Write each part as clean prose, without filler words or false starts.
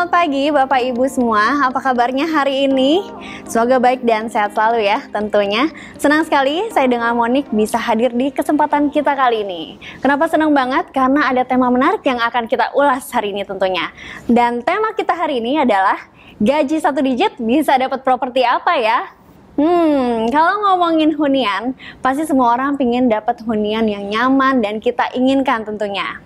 selamat pagi Bapak Ibu semua. Apa kabarnya hari ini? Semoga baik dan sehat selalu ya tentunya. Senang sekali saya dengan Monik bisa hadir di kesempatan kita kali ini. Kenapa senang banget? Karena ada tema menarik yang akan kita ulas hari ini tentunya. Dan tema kita hari ini adalah gaji 1 digit bisa dapat properti apa ya? Kalau ngomongin hunian, pasti semua orang pengen dapat hunian yang nyaman dan kita inginkan tentunya.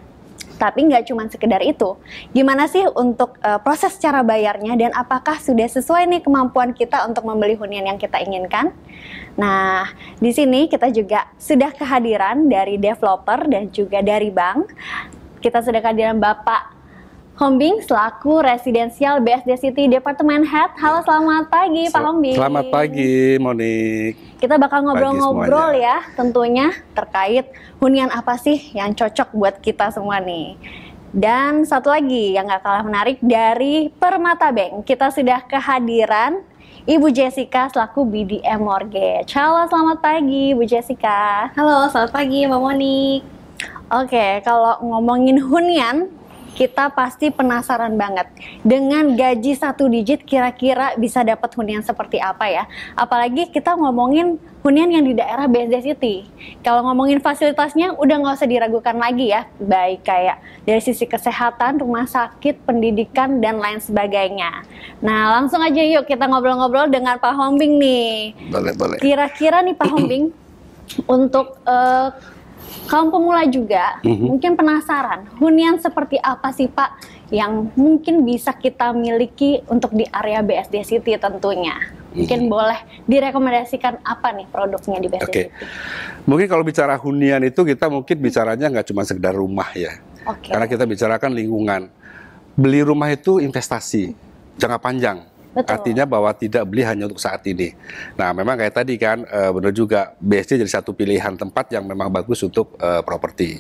Tapi nggak cuma sekedar itu. Gimana sih untuk proses cara bayarnya dan apakah sudah sesuai nih kemampuan kita untuk membeli hunian yang kita inginkan? Nah, di sini kita juga sudah kehadiran dari developer dan juga dari bank. Kita sudah kehadiran Bapak Hombing selaku Residensial BSD City Departemen Head. Halo, selamat pagi Pak Hombing. Selamat pagi Monik. Kita bakal ngobrol-ngobrol ya tentunya terkait hunian apa sih yang cocok buat kita semua nih. Dan satu lagi yang gak kalah menarik dari Permata Bank. Kita sudah kehadiran Ibu Jessica selaku BDM Mortgage. Halo, selamat pagi Bu Jessica. Halo, selamat pagi Mbak Monik. Oke, kalau ngomongin hunian, kita pasti penasaran banget dengan gaji 1 digit kira-kira bisa dapat hunian seperti apa ya. Apalagi kita ngomongin hunian yang di daerah BSD City. Kalau ngomongin fasilitasnya udah nggak usah diragukan lagi ya. Baik kayak dari sisi kesehatan, rumah sakit, pendidikan, dan lain sebagainya. Nah langsung aja yuk kita ngobrol-ngobrol dengan Pak Hombing nih. Boleh. Kira-kira nih Pak Hombing untuk kaum pemula juga mungkin penasaran hunian seperti apa sih Pak yang mungkin bisa kita miliki untuk di area BSD City tentunya. Mungkin boleh direkomendasikan apa nih produknya di BSD City. Mungkin kalau bicara hunian itu kita mungkin bicaranya nggak cuma sekedar rumah ya. Karena kita bicarakan lingkungan. Beli rumah itu investasi jangka panjang. Betul. Artinya bahwa tidak beli hanya untuk saat ini. Nah, memang kayak tadi kan, benar juga BSD jadi satu pilihan tempat yang memang bagus untuk properti.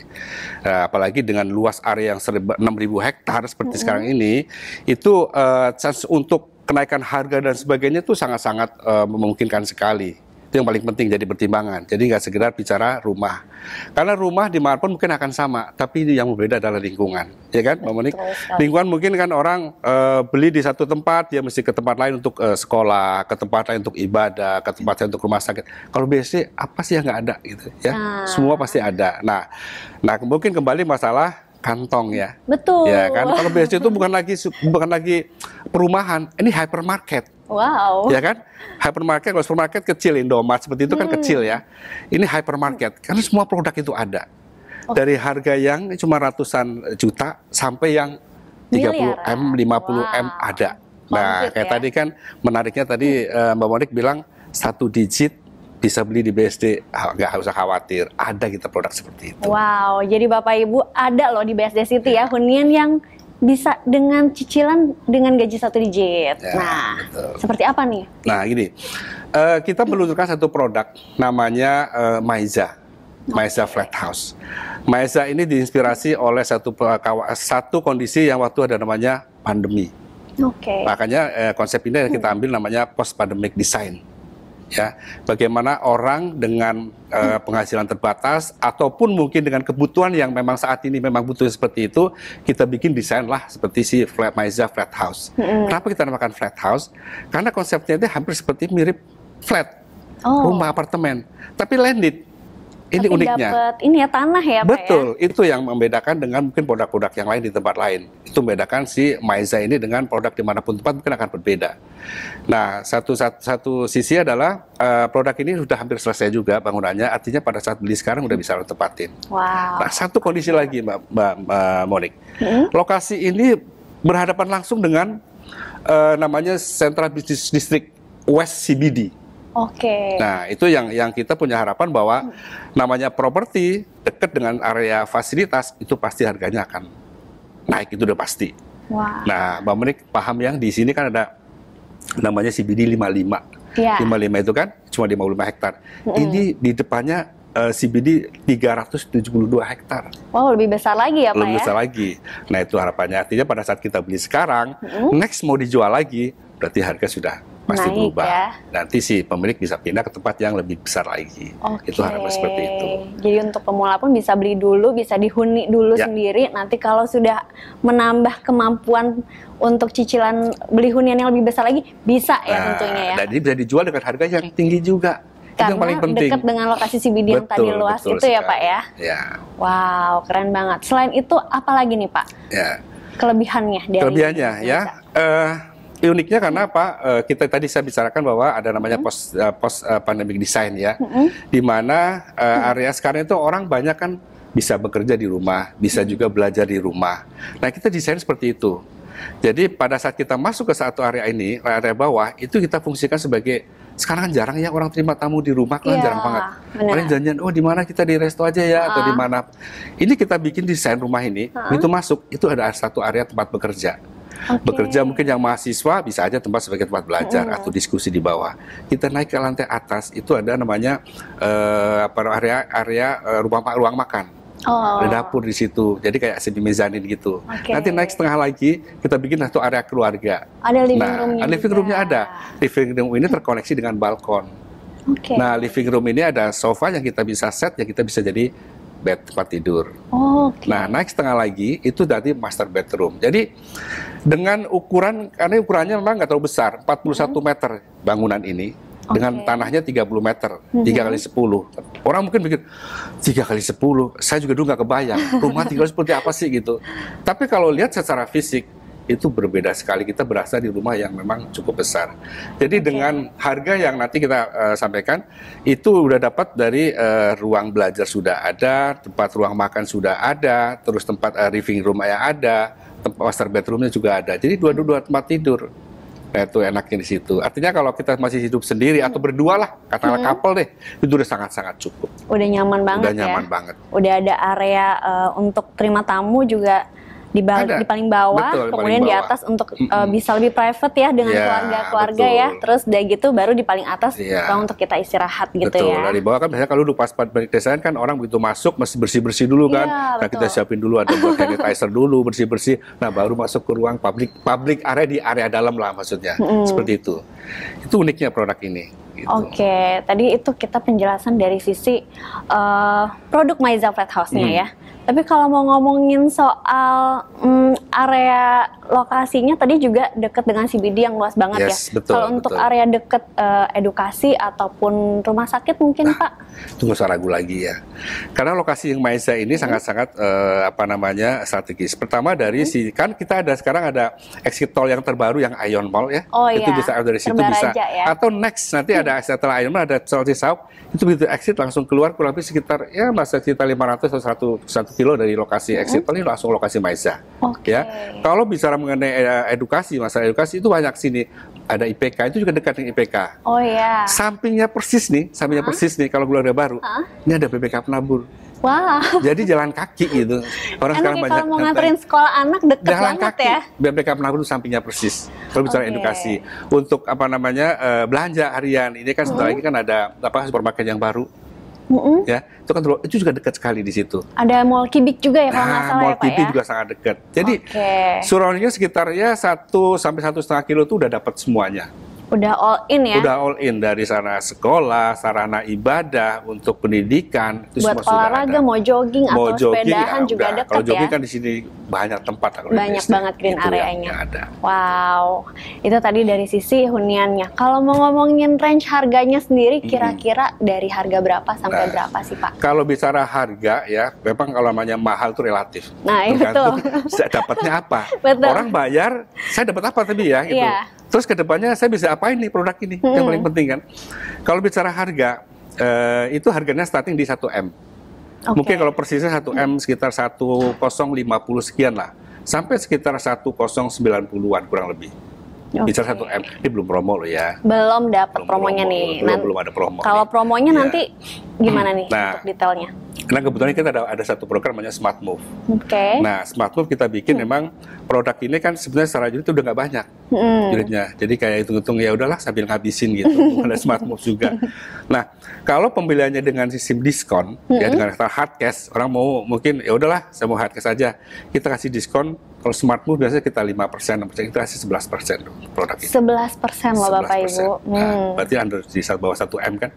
Apalagi dengan luas area yang 6.000 hektar seperti sekarang ini, itu chance untuk kenaikan harga dan sebagainya itu sangat-sangat memungkinkan sekali. Itu yang paling penting jadi pertimbangan. Jadi nggak sekedar bicara rumah. Karena rumah dimanapun mungkin akan sama, tapi yang berbeda adalah lingkungan, ya kan, Mbak Monik? Lingkungan mungkin kan orang beli di satu tempat, dia mesti ke tempat lain untuk sekolah, ke tempat lain untuk ibadah, ke tempat lain untuk rumah sakit. Kalau BSD apa sih yang nggak ada gitu, ya? Semua pasti ada. Nah mungkin kembali masalah kantong ya. Betul. Ya kan, kalau BSD itu bukan lagi perumahan, ini hypermarket. Wow. Ya kan? Hypermarket, kalau supermarket kecil, Indomaret seperti itu kan kecil ya. Ini hypermarket, karena semua produk itu ada. Dari harga yang cuma ratusan juta sampai yang 30M, 50M ada. Nah, kayak tadi kan menariknya tadi Mbak Monik bilang 1 digit bisa beli di BSD, nggak usah khawatir, ada kita produk seperti itu. Wow, jadi Bapak Ibu ada loh di BSD City ya, hunian yang bisa dengan cicilan dengan gaji 1 digit. Ya, nah, betul. Seperti apa nih? Nah, gini, kita meluncurkan satu produk namanya Maiza Flat House. Maiza ini diinspirasi oleh satu kondisi yang waktu ada namanya pandemi. Makanya konsep ini kita ambil namanya post pandemic design. Ya, bagaimana orang dengan penghasilan terbatas ataupun mungkin dengan kebutuhan yang memang saat ini memang butuh seperti itu, kita bikin desain lah seperti si Maiza Flat House. Kenapa kita namakan Flat House? Karena konsepnya itu hampir seperti mirip flat, rumah apartemen, tapi landed. Ini tapi uniknya. Dapat ini ya tanah ya Pak. Betul, itu yang membedakan dengan mungkin produk-produk yang lain di tempat lain. Itu membedakan si Maiza ini dengan produk dimanapun tempat mungkin akan berbeda. Nah, satu sisi adalah produk ini sudah hampir selesai juga bangunannya. Artinya pada saat beli sekarang udah bisa lo tempatin. Wow. Nah, satu kondisi lagi Mbak Monik. Lokasi ini berhadapan langsung dengan namanya Central Business District West CBD. Nah, itu yang kita punya harapan bahwa namanya properti dekat dengan area fasilitas itu pasti harganya akan naik, itu udah pasti. Nah, Mbak Monik paham yang di sini kan ada namanya CBD 55. 55 itu kan cuma 55 hektar. Ini di depannya CBD 372 hektar. Wow, lebih besar lagi ya Pak ya? Lebih besar lagi. Nah, itu harapannya. Artinya pada saat kita beli sekarang, next mau dijual lagi, berarti harga sudah pasti naik berubah. ya. Nanti si pemilik bisa pindah ke tempat yang lebih besar lagi. Itu harapan seperti itu. Jadi untuk pemula pun bisa beli dulu, bisa dihuni dulu sendiri. Nanti kalau sudah menambah kemampuan untuk cicilan beli hunian yang lebih besar lagi, bisa ya tentunya ya. Dan ini bisa dijual dengan harga yang tinggi juga. Itu yang paling penting. Dekat dengan lokasi CBD yang tadi luas itu sekali. ya Pak ya. Ya. Wow, keren banget. Selain itu apa lagi nih Pak? Ya. Kelebihannya dari Kelebihannya ya. Uniknya karena apa? Kita tadi saya bicarakan bahwa ada namanya post pandemic design ya, di mana area sekarang itu orang banyak kan bisa bekerja di rumah, bisa juga belajar di rumah. Nah kita desain seperti itu. Jadi pada saat kita masuk ke satu area ini, area bawah itu kita fungsikan sebagai, sekarang kan jarang ya orang terima tamu di rumah, kan jarang banget. Orang janjian, oh di mana kita di resto aja ya atau di mana. Ini kita bikin desain rumah ini, itu masuk itu ada satu area tempat bekerja. Bekerja mungkin yang mahasiswa bisa aja tempat sebagai tempat belajar atau diskusi di bawah. Kita naik ke lantai atas itu ada namanya area ruang makan. Ada dapur di situ, jadi kayak semi mezanin gitu. Nanti naik setengah lagi kita bikin satu area keluarga. Ada living roomnya ada. Living room ini terkoneksi dengan balkon. Nah living room ini ada sofa yang kita bisa set, yang kita bisa jadi bed tempat tidur. Nah naik setengah lagi itu dari master bedroom. Jadi dengan ukuran, karena ukurannya memang nggak terlalu besar, 41 meter bangunan ini. Dengan tanahnya 30 meter, 3 kali 10. Orang mungkin pikir 3 kali 10, saya juga dulu nggak kebayang rumah 3 kali seperti apa sih gitu. Tapi kalau lihat secara fisik itu berbeda sekali. Kita berasa di rumah yang memang cukup besar. Jadi dengan harga yang nanti kita sampaikan itu udah dapat dari ruang belajar sudah ada, tempat ruang makan sudah ada, terus tempat living room yang ada, tempat master bedroomnya juga ada. Jadi dua tempat tidur. Nah, itu enaknya di situ. Artinya kalau kita masih hidup sendiri atau berdua lah, katakanlah couple deh, itu udah sangat-sangat cukup. Udah nyaman banget udah nyaman banget. Udah ada area untuk terima tamu juga di paling bawah, betul, kemudian di atas untuk bisa lebih private ya dengan keluarga-keluarga ya. Terus udah gitu baru di paling atas untuk kita istirahat gitu ya. Nah di bawah kan biasanya kalau pas pandemic design kan orang begitu masuk mesti bersih-bersih dulu kan. Nah kita siapin dulu ada buat sanitizer dulu bersih-bersih. Nah baru masuk ke ruang public area di area dalam lah maksudnya. Seperti itu. Itu uniknya produk ini. Gitu. Oke, tadi itu kita penjelasan dari sisi produk Maiza Flat House-nya ya. Tapi kalau mau ngomongin soal area lokasinya tadi juga dekat dengan CBD yang luas banget ya. Kalau untuk area dekat edukasi ataupun rumah sakit mungkin Pak? Tunggu usah ragu lagi ya. Karena lokasi yang Maiza ini sangat-sangat strategis. Pertama dari kan kita ada sekarang ada exit tol yang terbaru yang Ion Mall ya. Itu bisa dari situ bisa. Ya? Atau next nanti ada setelah Ion Mall ada Salty South. Itu begitu exit langsung keluar kurang lebih sekitar sekitar 500 atau 1 kilo dari lokasi exit tol ini langsung lokasi Maiza. Ya. Kalau bicara mengenai edukasi, masalah edukasi itu banyak sini. Ada IPK, itu juga dekat dengan IPK. Sampingnya persis nih kalau keluarga baru. Ini ada BPK Penabur. Jadi jalan kaki gitu. Orang sekarang banyak kalau mau nganterin sekolah anak dekat banget ya. BPK Penabur itu sampingnya persis. Kalau bicara edukasi, untuk belanja harian ini kan sebentar lagi kan ada supermarket yang baru. Ya, itu juga dekat sekali di situ. Ada Mall Kibik juga ya kalau nggak salah Mall ya Pak Kibik ya. juga sangat dekat. Jadi surroundingnya sekitar 1 sampai 1,5 kilo itu udah dapat semuanya. Udah all in ya? Udah all in, dari sana sekolah, sarana ibadah, untuk pendidikan, itu buat semua olahraga, sudah ada. mau jogging atau sepedahan juga dekat ya? Kalau jogging kan di sini banyak tempat. Banyak banget green areanya. Ada. Wow, itu tadi dari sisi huniannya. Kalau mau ngomongin range harganya sendiri, kira-kira dari harga berapa sampai berapa sih Pak? Kalau bicara harga ya, memang kalau namanya mahal itu relatif. Nah, betul. Dapatnya apa? Betul. Orang bayar, saya dapat apa tadi ya? Gitu. Terus kedepannya saya bisa apain nih produk ini? Yang paling penting kan. Kalau bicara harga, itu harganya starting di 1M. Mungkin kalau persisnya 1M sekitar 1050 sekian lah. Sampai sekitar 1090-an kurang lebih. Bicara 1M, ini belum promo loh ya. Belum dapat promonya nih. Belum ada promo. Kalau promonya nanti gimana nih untuk detailnya? Nah kebetulan kita ada satu program namanya Smart Move. Nah Smart Move kita bikin memang produk ini kan sebenarnya secara unit itu udah nggak banyak. unitnya. Jadi kayak hitung-hitung ya udahlah sambil ngabisin gitu. Ada smart move juga. Nah, kalau pembeliannya dengan sistem diskon ya dengan hard cash, orang mau mungkin ya udahlah saya mau hard cash aja. Kita kasih diskon. Kalau smart move biasanya kita 5%, 6%, kita kasih 11% produk ini. 11% loh Bapak Ibu. Nah, berarti under di bawah 1 M kan?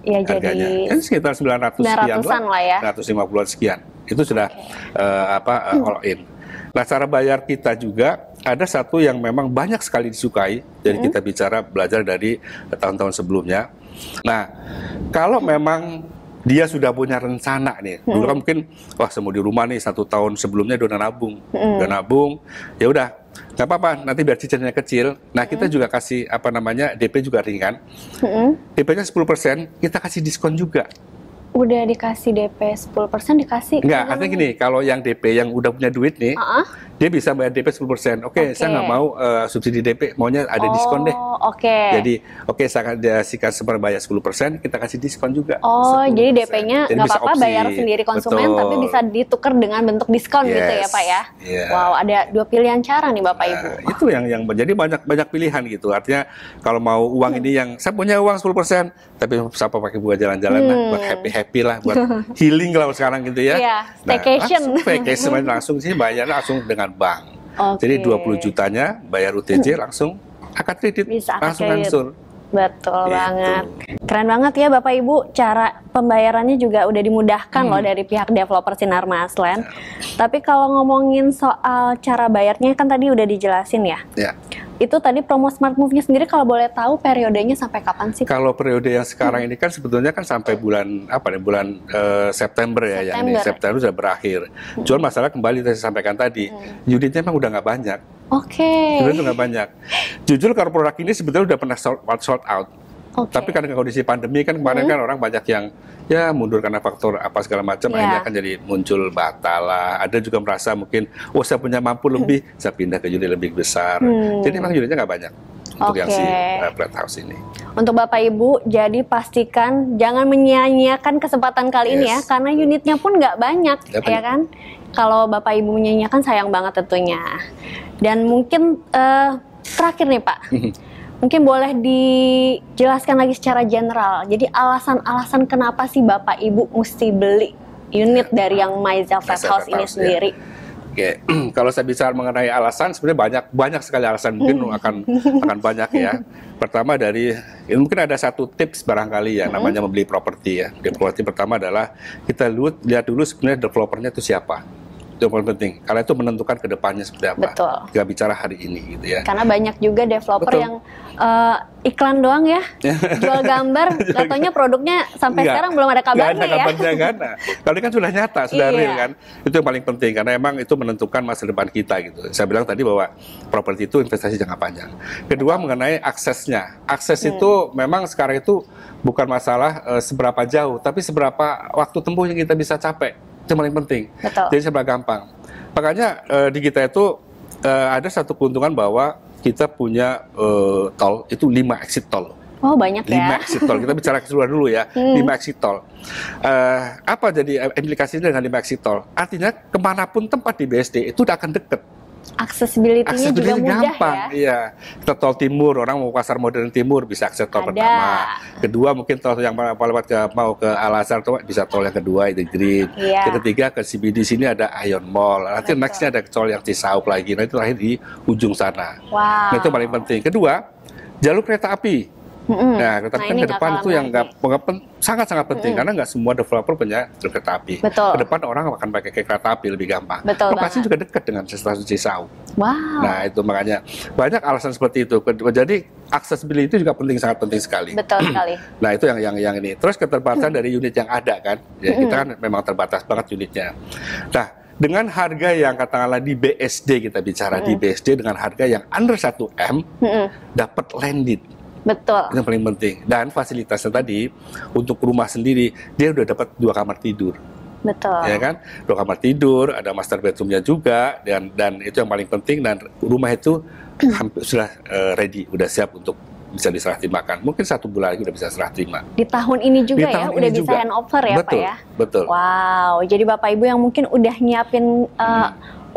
Ya, harganya. jadi Kan sekitar 900 sekian lah ya. 950 sekian. Itu sudah all in. Nah, cara bayar kita juga ada satu yang memang banyak sekali disukai. Jadi kita bicara belajar dari tahun-tahun sebelumnya. Nah, kalau memang dia sudah punya rencana nih, dulu kan mungkin wah saya mau di rumah nih 1 tahun sebelumnya udah nabung, ya udah nggak apa-apa, nanti biar cicilannya kecil. Nah kita juga kasih DP juga ringan, DP-nya 10%, kita kasih diskon juga. Udah dikasih DP 10% dikasih? Enggak, artinya gini, kalau yang DP yang udah punya duit nih, dia bisa bayar DP 10%. Oke, saya nggak mau subsidi DP, maunya ada diskon deh. Jadi, saya kasihkan bayar 10%, kita kasih diskon juga. 10%. Jadi DP-nya nggak apa-apa bayar sendiri konsumen, tapi bisa ditukar dengan bentuk diskon gitu ya Pak ya? Wow, ada 2 pilihan cara nih Bapak Ibu. Itu yang jadi banyak pilihan gitu. Artinya kalau mau uang ini yang, saya punya uang 10%, tapi siapa pakai buat jalan-jalan lah, buat happy lah, buat healing kalau sekarang gitu ya. Staycation. Langsung sih bayar langsung dengan bank. Jadi 20 jutanya bayar UTJ langsung akad kredit, langsung langsung. Betul banget. Keren banget ya Bapak Ibu, cara pembayarannya juga udah dimudahkan loh dari pihak developer Sinar Masland. Tapi kalau ngomongin soal cara bayarnya kan tadi udah dijelasin ya. Itu tadi promo Smart Move-nya sendiri kalau boleh tahu periodenya sampai kapan sih? Kalau periode yang sekarang ini kan sebetulnya kan sampai bulan September ya, yang ini September sudah berakhir. Cuman masalah kembali saya sampaikan tadi, unitnya memang udah nggak banyak. Unitnya nggak banyak. Jujur kalau produk ini sebetulnya udah pernah sold out. Tapi karena kondisi pandemi kan kemarin kan orang banyak yang ya mundur karena faktor apa segala macam, akhirnya kan jadi muncul batal lah. Ada juga merasa mungkin, saya punya mampu lebih, saya pindah ke unit lebih besar. Jadi memang unitnya nggak banyak untuk yang si flat house ini. Untuk Bapak Ibu, jadi pastikan jangan menyia-nyiakan kesempatan kali ini ya, karena unitnya pun nggak banyak, ya kan? Kalau Bapak Ibu menyia-nyiakan sayang banget tentunya. Dan mungkin terakhir nih Pak, mungkin boleh dijelaskan lagi secara general. Jadi alasan-alasan kenapa sih Bapak Ibu mesti beli unit dari yang Maiza Flat House ini sendiri? Kalau saya bicara mengenai alasan, sebenarnya banyak sekali alasan, mungkin akan banyak ya. Pertama mungkin ada satu tips barangkali ya, namanya membeli properti ya. Properti pertama adalah kita lihat dulu sebenarnya developernya itu siapa. Itu paling penting, karena itu menentukan ke depannya seperti apa. Kita bicara hari ini gitu ya. Karena banyak juga developer yang iklan doang ya, jual gambar, katanya produknya sampai sekarang belum ada kabarnya ya. Kalau ini kan sudah nyata, sudah real kan. Itu yang paling penting, karena emang itu menentukan masa depan kita gitu. Saya bilang tadi bahwa properti itu investasi jangka panjang. Kedua mengenai aksesnya. Akses itu memang sekarang itu bukan masalah seberapa jauh, tapi seberapa waktu tempuh yang kita bisa capai. Itu yang paling penting. Jadi serba gampang. Makanya di kita itu ada satu keuntungan bahwa kita punya tol itu 5 exit tol. Oh banyak ya. 5 exit tol. Kita bicara keseluruhan dulu ya. 5 exit tol. Apa jadi implikasinya dengan 5 exit tol? Artinya kemanapun tempat di BSD itu udah akan deket. Aksesibilitasnya juga mudah gampang, ya. Kita tol timur, orang mau pasar modern timur bisa akses tol pertama. Kedua mungkin tol yang mau ke Al Azhar bisa tol yang kedua itu Green. Ketiga ke CBD sini ada Ion Mall. Nanti nextnya ada tol yang Cisauk lagi. Nah itu terakhir di ujung sana. Nah itu paling penting. Kedua jalur kereta api. Nah, kereta api ke depan itu yang sangat-sangat penting karena nggak semua developer punya kereta api. Ke depan orang akan pakai kereta api lebih gampang. Lokasi juga dekat dengan stasiun Cisauk. Nah, itu makanya banyak alasan seperti itu. Jadi accessibility itu juga sangat penting sekali. Betul sekali. Nah, itu yang ini. Terus keterbatasan dari unit yang ada kan. Ya, kita kan memang terbatas banget unitnya. Nah, dengan harga yang katakanlah di BSD kita bicara di BSD dengan harga yang under 1 M dapat landed. Betul. Itu yang paling penting. Dan fasilitasnya tadi untuk rumah sendiri dia udah dapat 2 kamar tidur. Betul. Ya kan? 2 kamar tidur, ada master bedroomnya juga dan itu yang paling penting dan rumah itu hampir sudah ready, udah siap untuk bisa diserah terimakan. Mungkin 1 bulan lagi udah bisa serah terima. Di tahun ini juga ya, udah bisa hand over ya betul, Pak ya? Betul. Wow, jadi Bapak Ibu yang mungkin udah nyiapin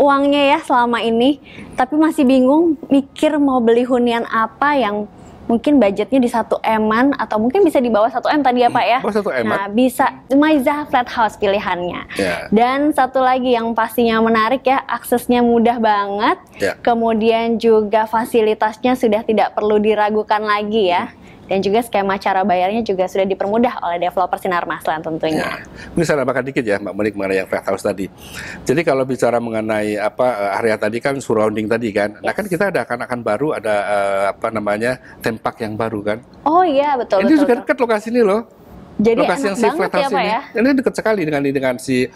uangnya ya selama ini, tapi masih bingung mikir mau beli hunian apa yang mungkin budgetnya di 1M-an atau mungkin bisa di bawah 1M tadi ya Pak ya. Bawah 1M. Nah, bisa Maiza Flat House pilihannya. Yeah. Dan satu lagi yang pastinya menarik ya, aksesnya mudah banget. Yeah. Kemudian juga fasilitasnya sudah tidak perlu diragukan lagi ya. Dan juga skema cara bayarnya juga sudah dipermudah oleh developer Sinar Maslan tentunya. Ya. Mungkin saya tambahkan dikit ya Mbak Monik mengenai yang flat house tadi. Jadi kalau bicara mengenai area tadi kan surrounding tadi kan. Yes. Nah kan kita ada akan baru ada theme park yang baru kan. Oh iya betul. Ini juga dekat lokasi ini loh. Jadi lokasi yang si flat house ya, Pak, ini dekat sekali dengan si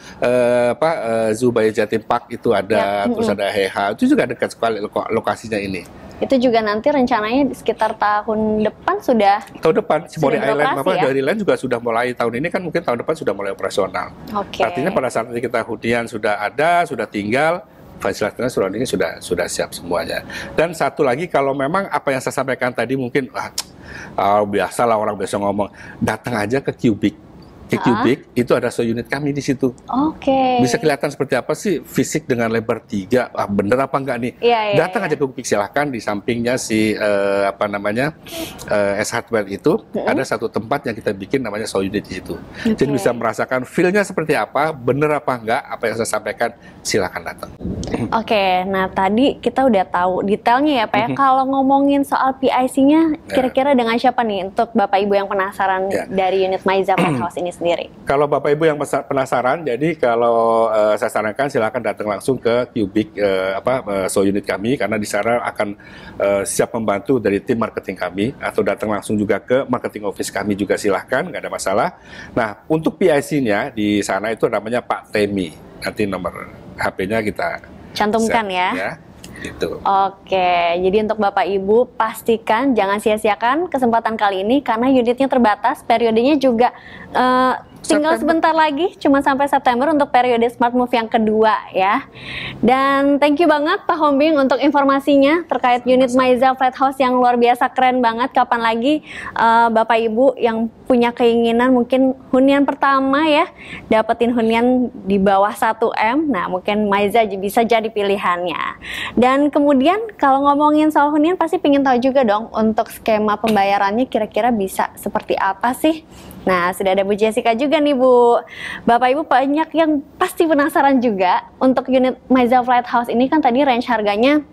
Zubaya Jatim Park itu ada, terus ada Heha itu juga dekat sekali lokasinya ini. Itu juga nanti rencananya di sekitar tahun depan sudah. Tahun depan Cimory Island, ya? dari Land juga sudah mulai tahun ini kan mungkin tahun depan sudah mulai operasional. Okay. Artinya pada saat nanti kita hunian sudah ada, sudah tinggal. Fasilitasnya surroundingnya sudah siap semuanya. Dan satu lagi kalau memang apa yang saya sampaikan tadi mungkin biasalah orang biasa ngomong datang aja ke Cubic. Cubic itu ada unit kami di situ. Oke. Bisa kelihatan seperti apa sih fisik dengan lebar 3. Bener apa enggak nih? Datang aja ke Cubic silahkan di sampingnya si S Hardware itu ada satu tempat yang kita bikin namanya unit di situ. Jadi bisa merasakan feel-nya seperti apa, bener apa enggak apa yang saya sampaikan silakan datang. Oke, nah tadi kita udah tahu detailnya ya Pak ya. Kalau ngomongin soal PIC-nya kira-kira dengan siapa nih untuk Bapak Ibu yang penasaran dari unit Maiza Flat House ini sendiri? Kalau Bapak Ibu yang penasaran, jadi kalau saya sarankan silakan datang langsung ke Cubic unit kami karena di sana akan siap membantu dari tim marketing kami atau datang langsung juga ke marketing office kami juga silahkan, nggak ada masalah. Nah untuk PIC-nya di sana itu namanya Pak Temi. Nanti nomor HP-nya kita cantumkan ya. Gitu. Oke, jadi untuk Bapak Ibu pastikan jangan sia-siakan kesempatan kali ini karena unitnya terbatas, periodenya juga tinggal sebentar lagi, cuma sampai September untuk periode Smart Move yang kedua ya. Dan thank you banget Pak Hombing untuk informasinya terkait unit Maiza Flat House yang luar biasa keren banget. Kapan lagi Bapak Ibu yang punya keinginan mungkin hunian pertama ya, dapetin hunian di bawah 1M, nah mungkin Maiza bisa jadi pilihannya. Dan kemudian kalau ngomongin soal hunian pasti pengen tahu juga dong untuk skema pembayarannya kira-kira bisa seperti apa sih? Nah, sudah ada Bu Jessica juga nih Bu. Bapak Ibu banyak yang pasti penasaran juga untuk unit Maiza Flat House ini kan tadi range harganya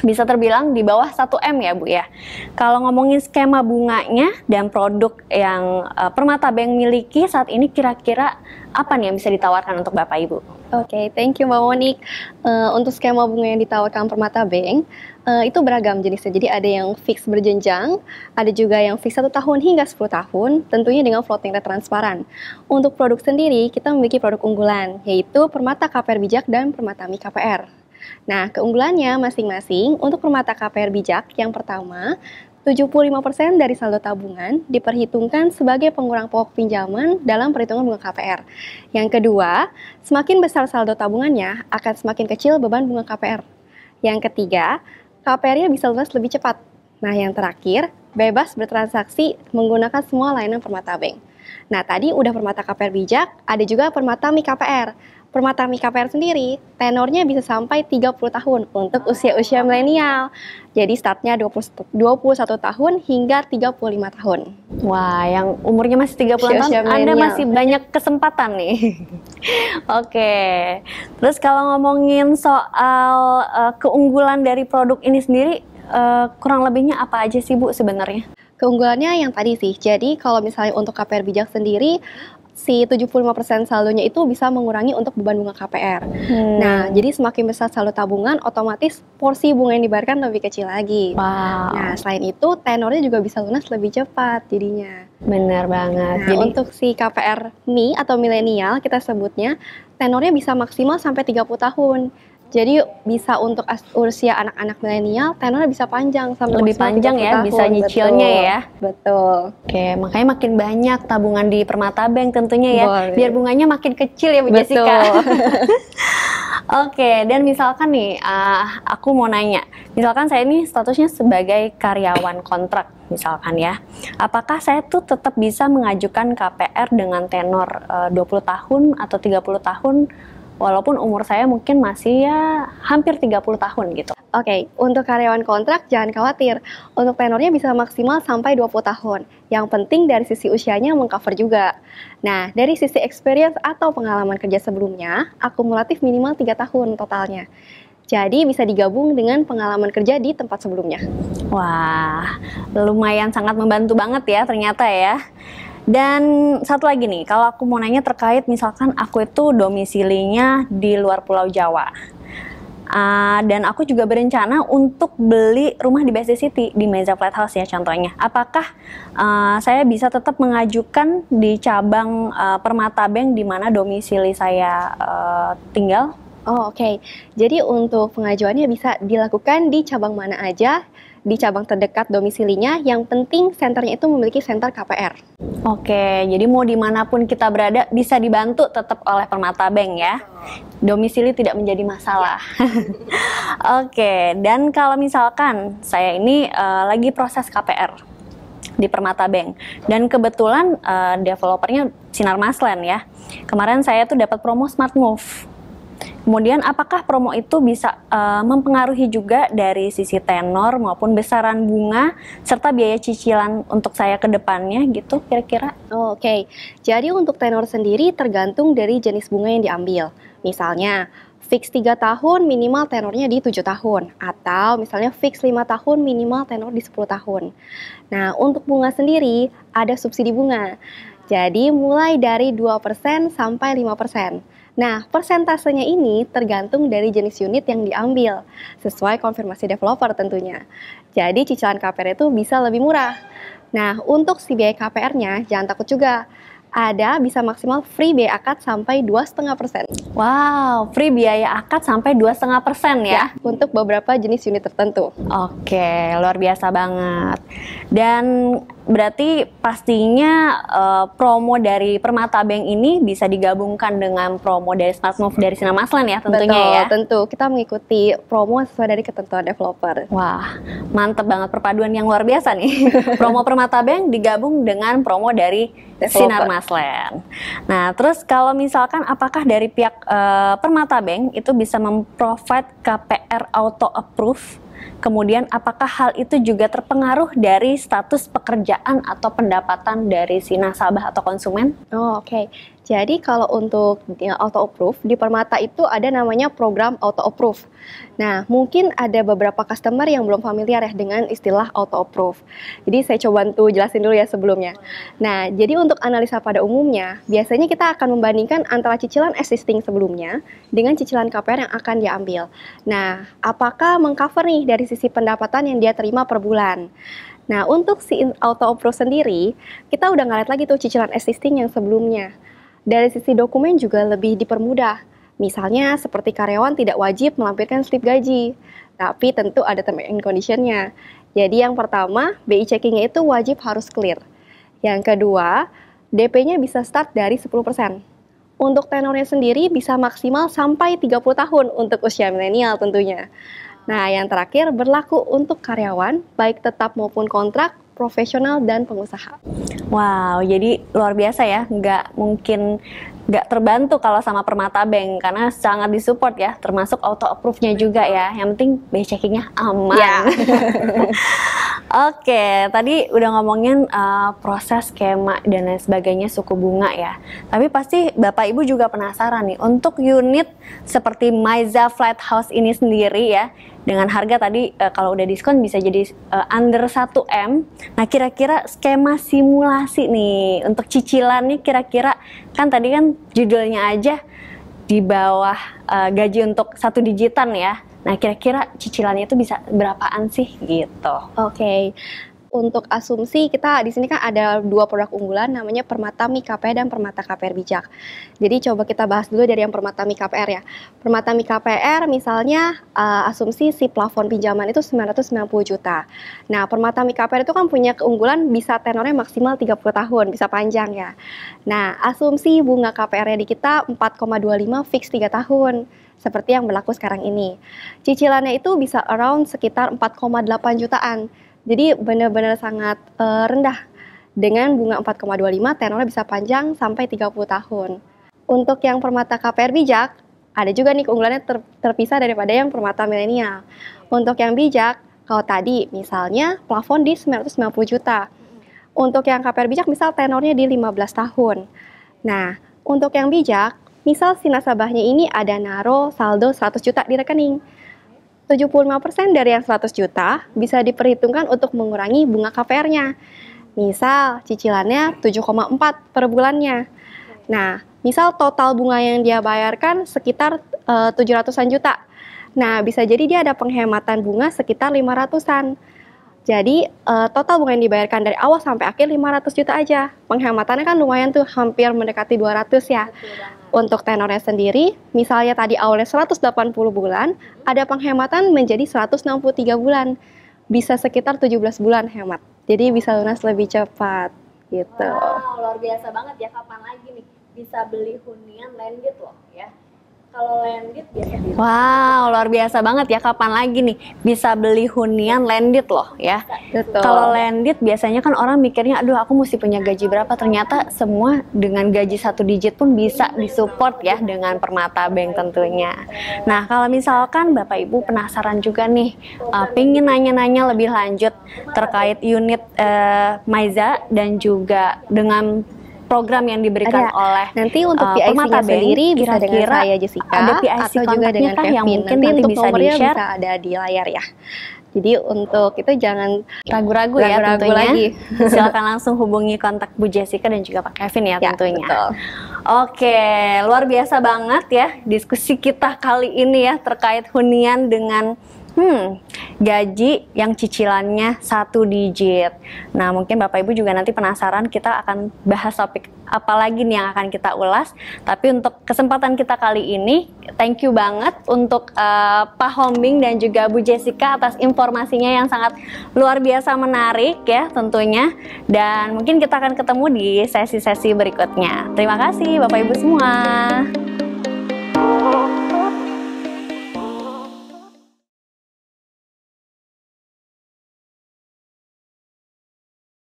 bisa terbilang di bawah 1M ya Bu ya. Kalau ngomongin skema bunganya dan produk yang Permata Bank miliki saat ini kira-kira apa nih yang bisa ditawarkan untuk Bapak Ibu? Oke, thank you Mbak Monik. Untuk skema bunga yang ditawarkan Permata Bank itu beragam jenisnya. Jadi ada yang fix berjenjang, ada juga yang fix 1 tahun hingga 10 tahun, tentunya dengan floating rate transparan. Untuk produk sendiri, kita memiliki produk unggulan, yaitu Permata KPR Bijak dan Permata Mi KPR. Nah, keunggulannya masing-masing untuk Permata KPR Bijak yang pertama, 75% dari saldo tabungan diperhitungkan sebagai pengurang pokok pinjaman dalam perhitungan bunga KPR. Yang kedua, semakin besar saldo tabungannya akan semakin kecil beban bunga KPR. Yang ketiga, KPR-nya bisa lunas lebih cepat. Nah, yang terakhir, bebas bertransaksi menggunakan semua layanan Permata Bank. Nah, tadi udah Permata KPR Bijak, ada juga Permata Mi KPR. Permata Mi KPR sendiri, tenornya bisa sampai 30 tahun untuk usia-usia milenial. Jadi startnya 21 tahun hingga 35 tahun. Wah, yang umurnya masih 30 tahun, Anda masih banyak kesempatan nih. Oke, terus kalau ngomongin soal keunggulan dari produk ini sendiri, kurang lebihnya apa aja sih Bu sebenarnya? Keunggulannya yang tadi sih, jadi kalau misalnya untuk KPR Bijak sendiri, si 75% saldonya itu bisa mengurangi untuk beban bunga KPR. Nah, jadi semakin besar saldo tabungan, otomatis porsi bunga yang dibayarkan lebih kecil lagi. Wow. Nah, selain itu, tenornya juga bisa lunas lebih cepat jadinya. Benar banget. Nah, jadi untuk si KPR Mi atau milenial kita sebutnya, tenornya bisa maksimal sampai 30 tahun. Jadi bisa untuk usia anak-anak milenial, tenornya bisa panjang sampai lebih panjang ya, tahun. Bisa nyicilnya ya. Betul. Oke, makanya makin banyak tabungan di Permata Bank tentunya ya, biar bunganya makin kecil ya Bu Jessica. Oke, dan misalkan nih, aku mau nanya, misalkan saya ini statusnya sebagai karyawan kontrak, misalkan ya, apakah saya tuh tetap bisa mengajukan KPR dengan tenor 20 tahun atau 30 tahun, walaupun umur saya mungkin masih ya hampir 30 tahun gitu? Oke, untuk karyawan kontrak jangan khawatir. Untuk tenornya bisa maksimal sampai 20 tahun. Yang penting dari sisi usianya mengcover juga. Nah, dari sisi experience atau pengalaman kerja sebelumnya, akumulatif minimal 3 tahun totalnya. Jadi bisa digabung dengan pengalaman kerja di tempat sebelumnya. Wah, lumayan sangat membantu banget ya ternyata ya. Dan satu lagi nih, kalau aku mau nanya terkait misalkan aku itu domisilinya di luar Pulau Jawa. Dan aku juga berencana untuk beli rumah di BSD City, di Meza Flat House ya contohnya. Apakah saya bisa tetap mengajukan di cabang Permata Bank di mana domisili saya tinggal? Oh, oke. Jadi untuk pengajuannya bisa dilakukan di cabang mana aja, di cabang terdekat domisilinya, yang penting senternya itu memiliki senter KPR. Oke, jadi mau dimanapun kita berada bisa dibantu tetap oleh Permata Bank ya. Domisili tidak menjadi masalah. Oke, dan kalau misalkan saya ini lagi proses KPR di Permata Bank dan kebetulan developernya Sinar Masland ya. Kemarin saya tuh dapat promo Smart Move. Kemudian apakah promo itu bisa mempengaruhi juga dari sisi tenor maupun besaran bunga serta biaya cicilan untuk saya ke depannya gitu kira-kira? Oke, jadi untuk tenor sendiri tergantung dari jenis bunga yang diambil. Misalnya, fix 3 tahun minimal tenornya di 7 tahun. Atau misalnya fix 5 tahun minimal tenor di 10 tahun. Nah, untuk bunga sendiri ada subsidi bunga. Jadi mulai dari 2% sampai 5%. Nah, persentasenya ini tergantung dari jenis unit yang diambil, sesuai konfirmasi developer tentunya. Jadi cicilan KPR itu bisa lebih murah. Nah, untuk si biaya KPR-nya jangan takut juga. Ada bisa maksimal free biaya akad sampai 2,5%. Wow, free biaya akad sampai 2,5% ya? Untuk beberapa jenis unit tertentu. Oke, luar biasa banget. Dan berarti pastinya promo dari Permata Bank ini bisa digabungkan dengan promo dari Smart Move dari Sinar Masland ya tentunya. Betul, ya? tentu. Kita mengikuti promo sesuai dari ketentuan developer. Wah, mantep banget perpaduan yang luar biasa nih. Promo Permata Bank digabung dengan promo dari Sinar Masland. Nah, terus kalau misalkan apakah dari pihak Permata Bank itu bisa memprovide KPR auto approve? Kemudian apakah hal itu juga terpengaruh dari status pekerjaan atau pendapatan dari si nasabah atau konsumen? Oh, oke. Jadi kalau untuk auto approve di Permata itu ada namanya program auto approve. Nah, mungkin ada beberapa customer yang belum familiar ya dengan istilah auto approve. Jadi saya coba bantu jelasin dulu ya sebelumnya. Nah, jadi untuk analisa pada umumnya, biasanya kita akan membandingkan antara cicilan existing sebelumnya dengan cicilan KPR yang akan diambil. Nah, apakah mengcover nih dari sisi pendapatan yang dia terima per bulan? Nah, untuk si auto approve sendiri, kita udah nggak lihat lagi tuh cicilan existing yang sebelumnya. Dari sisi dokumen juga lebih dipermudah. Misalnya seperti karyawan tidak wajib melampirkan slip gaji, tapi tentu ada term and condition-nya. Jadi yang pertama, BI checking-nya itu wajib harus clear. Yang kedua, DP-nya bisa start dari 10%. Untuk tenornya sendiri bisa maksimal sampai 30 tahun untuk usia milenial tentunya. Nah, yang terakhir berlaku untuk karyawan, baik tetap maupun kontrak, profesional, dan pengusaha. Wow, jadi luar biasa ya, nggak terbantu kalau sama Permata Bank karena sangat disupport ya, termasuk auto approve-nya juga ya. Yang penting BI checking-nya aman. Ya. Oke, tadi udah ngomongin proses skema dan lain sebagainya suku bunga ya. Tapi pasti Bapak Ibu juga penasaran nih untuk unit seperti Meza Flat House ini sendiri ya. Dengan harga tadi kalau udah diskon bisa jadi under 1M. Nah, kira-kira skema simulasi nih untuk cicilannya kira-kira kan tadi kan judulnya aja di bawah gaji untuk 1 digitan ya. Nah, kira-kira cicilannya itu bisa berapaan sih gitu? Oke. untuk asumsi kita di sini kan ada 2 produk unggulan namanya Permata Mi KPR dan Permata KPR Bijak. Jadi coba kita bahas dulu dari yang Permata Mi KPR ya. Permata Mi KPR misalnya asumsi si plafon pinjaman itu 990 juta. Nah, Permata Mi KPR itu kan punya keunggulan bisa tenornya maksimal 30 tahun, bisa panjang ya. Nah, asumsi bunga KPR-nya di kita 4,25 fix 3 tahun. Seperti yang berlaku sekarang ini. Cicilannya itu bisa around sekitar 4,8 jutaan. Jadi benar-benar sangat rendah. Dengan bunga 4,25 tenornya bisa panjang sampai 30 tahun. Untuk yang Permata KPR Bijak, ada juga nih keunggulannya terpisah daripada yang Permata Milenial. Untuk yang bijak, kalau tadi misalnya plafon di 990 juta. Untuk yang KPR Bijak misal tenornya di 15 tahun. Nah, untuk yang bijak, misal si nasabahnya ini ada naro saldo 100 juta di rekening. 75% dari yang 100 juta bisa diperhitungkan untuk mengurangi bunga KPR-nya. Misal cicilannya 7,4 per bulannya. Nah, misal total bunga yang dia bayarkan sekitar 700-an juta. Nah, bisa jadi dia ada penghematan bunga sekitar 500-an. Jadi, total bunga yang dibayarkan dari awal sampai akhir 500 juta aja. Penghematannya kan lumayan tuh, hampir mendekati 200 ya. Untuk tenornya sendiri, misalnya tadi awalnya 180 bulan, ada penghematan menjadi 163 bulan. Bisa sekitar 17 bulan hemat. Jadi bisa lunas lebih cepat gitu. Wow, luar biasa banget ya. Kapan lagi nih bisa beli hunian landed loh ya. Kalau landed biasa. Wow, luar biasa banget ya. Kapan lagi nih bisa beli hunian landed loh ya. Betul. Kalau landed biasanya kan orang mikirnya, aduh aku mesti punya gaji berapa. Ternyata semua dengan gaji 1 digit pun bisa disupport ya dengan Permata Bank tentunya. Nah, kalau misalkan Bapak Ibu penasaran juga nih, pingin nanya-nanya lebih lanjut terkait unit Maiza dan juga dengan program yang diberikan oleh nanti untuk Permata PIC-nya Bank, sendiri bisa dengan kira-kira saya Jessica ada PIC atau juga dengan kontaknya Kevin. yang mungkin nanti nanti untuk bisa nomornya di-share. bisa ada di layar ya. Jadi untuk itu jangan Ragu-ragu ya ragu-ragu tentunya. lagi. Silakan langsung hubungi kontak Bu Jessica dan juga Pak Kevin ya tentunya. Betul. Oke, luar biasa banget ya diskusi kita kali ini ya terkait hunian dengan gaji yang cicilannya 1 digit. Nah, mungkin Bapak Ibu juga nanti penasaran kita akan bahas topik apa lagi nih yang akan kita ulas. Tapi untuk kesempatan kita kali ini, thank you banget untuk Pak Hombing dan juga Bu Jessica atas informasinya yang sangat luar biasa menarik ya tentunya. Dan mungkin kita akan ketemu di sesi-sesi berikutnya. Terima kasih Bapak Ibu semua.